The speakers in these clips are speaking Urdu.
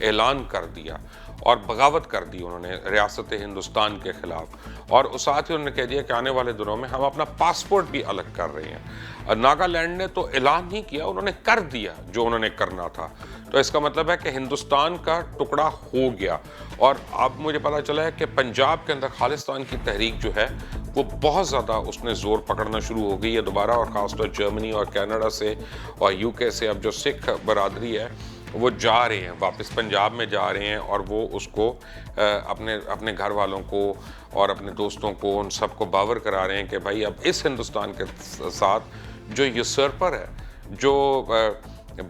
اعلان کر دیا اور بغاوت کر دی انہوں نے ریاست ہندوستان کے خلاف، اور اس ساتھ ہی انہوں نے کہہ دیا کہ آنے والے دنوں میں ہم اپنا پاسپورٹ بھی الگ کر رہے ہیں۔ ناگالینڈ نے تو اعلان نہیں کیا، انہوں نے کر دیا جو انہوں نے کرنا تھا۔ تو اس کا مطلب ہے کہ ہندوستان کا ٹکڑا ہو گیا۔ اور اب مجھے پتا چلا ہے کہ پنجاب کے اندر خالصتان کی تحریک جو ہے وہ بہت زیادہ اس نے زور پکڑنا شروع ہو گئی ہے دوبارہ، اور خاص طور جرمنی اور کینیڈا سے اور یو کے سے اب جو سکھ برادری ہے وہ جا رہے ہیں واپس پنجاب میں جا رہے ہیں، اور وہ اس کو اپنے گھر والوں کو اور اپنے دوستوں کو ان سب کو باور کرا رہے ہیں کہ بھائی اب اس ہندوستان کے ساتھ جو یوسرپر ہے، جو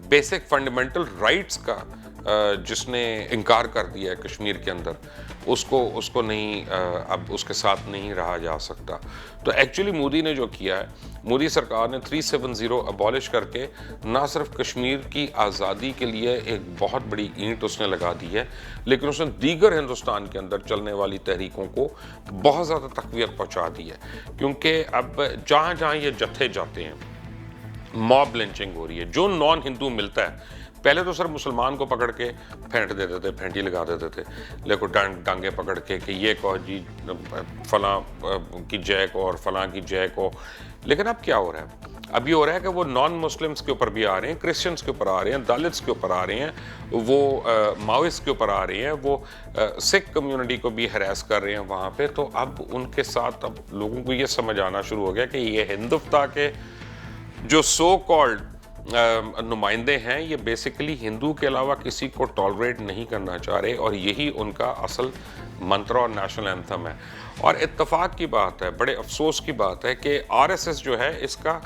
بیسک فنڈامنٹل رائٹس کا جس نے انکار کر دیا ہے کشمیر کے اندر، اس کو نہیں، اب اس کے ساتھ نہیں رہا جا سکتا۔ تو ایکچولی مودی نے جو کیا ہے، مودی سرکار نے 370 ابالش کر کے نہ صرف کشمیر کی آزادی کے لیے ایک بہت بڑی اینٹ اس نے لگا دی ہے، لیکن اس نے دیگر ہندوستان کے اندر چلنے والی تحریکوں کو بہت زیادہ تقویت پہنچا دی ہے، کیونکہ اب جہاں جہاں یہ جتھے جاتے ہیں موب لنچنگ ہو رہی ہے۔ جو نان ہندو ملتا ہے، پہلے تو صرف مسلمان کو پکڑ کے پھینٹ دیتے تھے، پھینٹی لگا دیتے تھے، لیکن ڈانگے پکڑ کے کہ یہ کہو جی فلاں کی جے کو اور فلاں کی جے کو۔ لیکن اب کیا ہو رہا ہے؟ اب یہ ہو رہا ہے کہ وہ نان مسلمس کے اوپر بھی آ رہے ہیں، کرسچنس کے اوپر آ رہے ہیں، دالتس کے اوپر آ رہے ہیں، وہ ماویسٹ کے اوپر آ رہے ہیں، وہ سکھ کمیونٹی کو بھی ہراس کر رہے ہیں وہاں پہ۔ تو اب ان کے ساتھ اب لوگوں کو یہ سمجھ آنا شروع ہو گیا کہ یہ ہندوتوا کے جو سو کالڈ نمائندے ہیں، یہ بیسیکلی ہندو کے علاوہ کسی کو ٹالریٹ نہیں کرنا چاہ رہے، اور یہی ان کا اصل منتر اور نیشنل اینتھم ہے۔ اور اتفاق کی بات ہے، بڑے افسوس کی بات ہے کہ آر ایس ایس جو ہے اس کا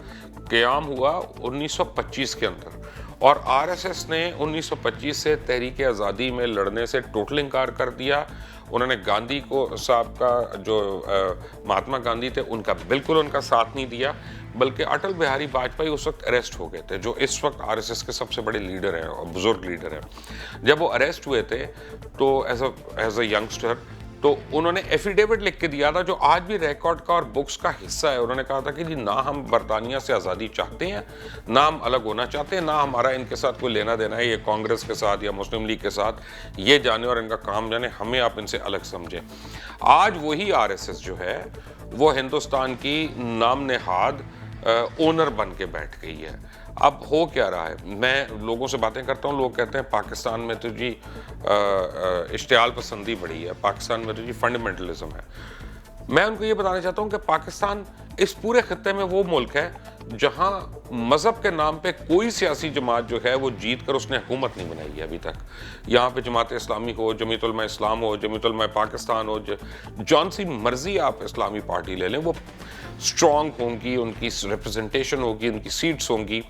قیام ہوا 1925 کے اندر، اور آر ایس ایس نے 1925 سے تحریک آزادی میں لڑنے سے ٹوٹل انکار کر دیا۔ انہوں نے گاندھی کو صاحب کا جو مہاتما گاندھی تھے ان کا بالکل ان کا ساتھ نہیں دیا، بلکہ اٹل بہاری واجپئی اس وقت اریسٹ ہو گئے تھے، جو اس وقت آر ایس ایس کے سب سے بڑے لیڈر ہیں اور بزرگ لیڈر ہیں۔ جب وہ اریسٹ ہوئے تھے تو ایز اے ینگسٹر، تو انہوں نے ایفیڈیوٹ لکھ کے دیا تھا جو آج بھی ریکارڈ کا اور بکس کا حصہ ہے۔ انہوں نے کہا تھا کہ جی نہ ہم برطانیہ سے آزادی چاہتے ہیں، نہ ہم الگ ہونا چاہتے ہیں، نہ ہمارا ان کے ساتھ کوئی لینا دینا ہے، یہ کانگریس کے ساتھ یا مسلم لیگ کے ساتھ یہ جانے اور ان کا کام جانے، ہمیں آپ ان سے الگ سمجھیں۔ آج وہی آر ایس ایس جو ہے وہ ہندوستان کی نام نہاد اونر بن کے بیٹھ گئی ہے۔ اب ہو کیا رہا ہے؟ میں لوگوں سے باتیں کرتا ہوں، لوگ کہتے ہیں پاکستان میں تو جی اشتعال پسندی بڑھی ہے، پاکستان میں تو جی فنڈامنٹلزم ہے۔ میں ان کو یہ بتانا چاہتا ہوں کہ پاکستان اس پورے خطے میں وہ ملک ہے جہاں مذہب کے نام پہ کوئی سیاسی جماعت جو ہے وہ جیت کر اس نے حکومت نہیں بنائی ہے ابھی تک۔ یہاں پہ جماعت اسلامی ہو، جمیعت علماء اسلام ہو، جمیعت علماء پاکستان ہو، جون سی مرضی آپ اسلامی پارٹی لے لیں، وہ اسٹرانگ ہوں گی، ان کی ریپرزنٹیشن ہوگی، ان کی سیٹس ہوں گی،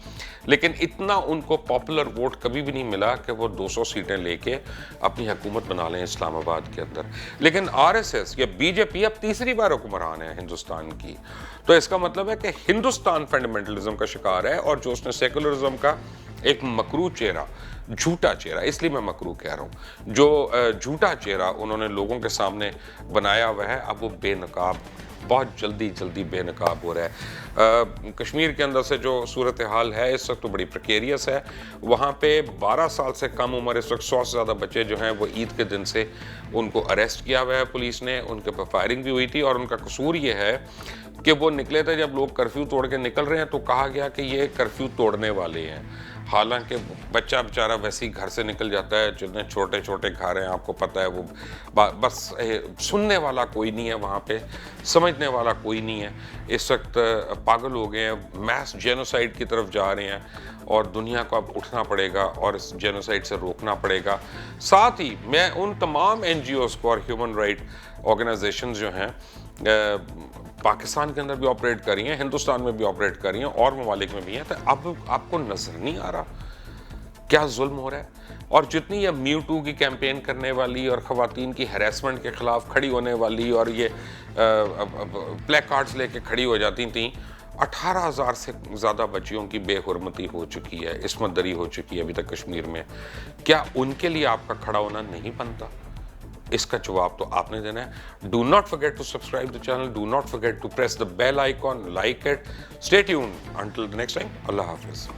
لیکن اتنا ان کو پاپولر ووٹ کبھی بھی نہیں ملا کہ وہ 200 سیٹیں لے کے اپنی حکومت بنا لیں اسلام آباد کے اندر۔ لیکن آر ایس ایس یا بی جے پی اب تیسری بار حکمران ہے ہندوستان کی، تو اس کا مطلب ہے کہ ہندوستان فنڈامنٹلزم کا شکار ہے، اور جو اس نے سیکولرزم کا ایک مکروہ چہرہ، جھوٹا چہرہ، اس لیے میں مکروہ کہہ رہا ہوں، جو جھوٹا چہرہ انہوں نے لوگوں کے سامنے بنایا ہوا ہے، اب وہ بے نقاب، بہت جلدی بے نقاب ہو رہا ہے۔ کشمیر کے اندر سے جو صورتحال ہے اس وقت تو بڑی پریکیریس ہے۔ وہاں پہ 12 سال سے کم عمر، اس وقت 100 سے زیادہ بچے جو ہیں وہ عید کے دن سے ان کو اریسٹ کیا ہوا ہے پولیس نے، ان کے پر فائرنگ بھی ہوئی تھی، اور ان کا قصور یہ ہے کہ وہ نکلے تھے جب لوگ کرفیو توڑ کے نکل رہے ہیں تو کہا گیا کہ یہ کرفیو توڑنے والے ہیں، حالانکہ بچہ بیچارہ ویسے ہی گھر سے نکل جاتا ہے، جتنے چھوٹے چھوٹے گھر ہیں آپ کو پتہ ہے، وہ بس سننے والا کوئی نہیں ہے وہاں پہ، سمجھنے والا کوئی نہیں ہے۔ اس وقت پاگل ہو گئے ہیں، میس جینوسائیڈ کی طرف جا رہے ہیں، اور دنیا کو اب اٹھنا پڑے گا اور اس جینوسائیڈ سے روکنا پڑے گا۔ ساتھ ہی میں ان تمام این جی اوز کو اور ہیومن رائٹ آرگنائزیشنز جو ہیں پاکستان کے اندر بھی آپریٹ کر رہی ہیں، ہندوستان میں بھی آپریٹ کر رہی ہیں، اور ممالک میں بھی ہیں، تو اب آپ کو نظر نہیں آ رہا کیا ظلم ہو رہا ہے؟ اور جتنی یہ میو ٹو کی کیمپین کرنے والی اور خواتین کی ہیراسمنٹ کے خلاف کھڑی ہونے والی اور یہ پلے کارڈز لے کے کھڑی ہو جاتی تھیں، 18,000 سے زیادہ بچیوں کی بے حرمتی ہو چکی ہے، عصمت دری ہو چکی ہے ابھی تک کشمیر میں۔ کیا ان کے لیے آپ کا کھڑا ہونا نہیں بنتا؟ اس کا جواب تو آپ نے دینا ہے۔ Do not forget to subscribe the channel. Do not forget to press the bell icon, like it. Stay tuned until the next time. Allah Hafiz.